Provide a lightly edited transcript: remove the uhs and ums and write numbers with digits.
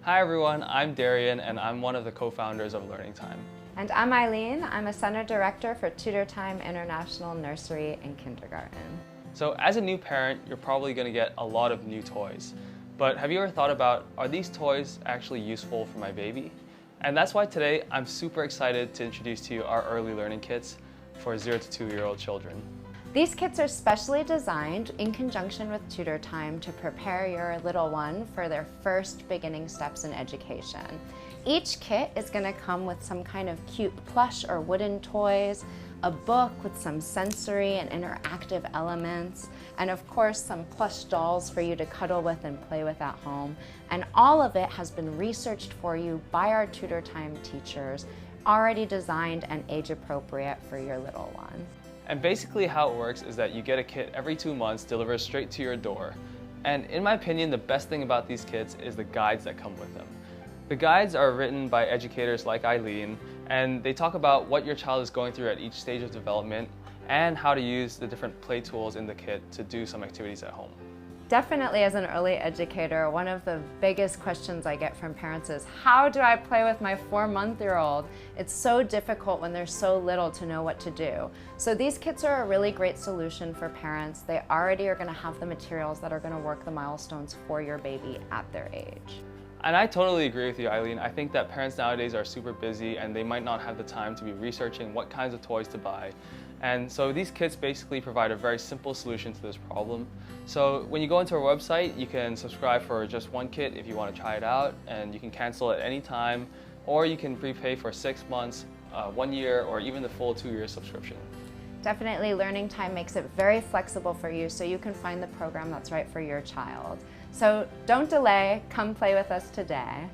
Hi everyone, I'm Darien and I'm one of the co-founders of Learning Time. And I'm Eileen. I'm a Center Director for Tutor Time International Nursery and Kindergarten. So as a new parent, you're probably going to get a lot of new toys. But have you ever thought about, are these toys actually useful for my baby? And that's why today I'm super excited to introduce to you our early learning kits for 0 to 2-year-old children. These kits are specially designed in conjunction with Tutor Time to prepare your little one for their first beginning steps in education. Each kit is going to come with some kind of cute plush or wooden toys, a book with some sensory and interactive elements, and of course some plush dolls for you to cuddle with and play with at home. And all of it has been researched for you by our Tutor Time teachers, already designed and age appropriate for your little one. And basically how it works is that you get a kit every 2 months delivered straight to your door. And in my opinion, the best thing about these kits is the guides that come with them. The guides are written by educators like Eileen, and they talk about what your child is going through at each stage of development and how to use the different play tools in the kit to do some activities at home. Definitely, as an early educator, one of the biggest questions I get from parents is, how do I play with my 4-month-old? It's so difficult when they're so little to know what to do. So these kits are a really great solution for parents. They already are going to have the materials that are going to work the milestones for your baby at their age. And I totally agree with you, Eileen. I think that parents nowadays are super busy and they might not have the time to be researching what kinds of toys to buy. And so these kits basically provide a very simple solution to this problem. So when you go into our website, you can subscribe for just one kit if you want to try it out, and you can cancel at any time, or you can prepay for 6 months, 1 year, or even the full 2-year subscription. Definitely, Learning Time makes it very flexible for you so you can find the program that's right for your child. So don't delay, come play with us today.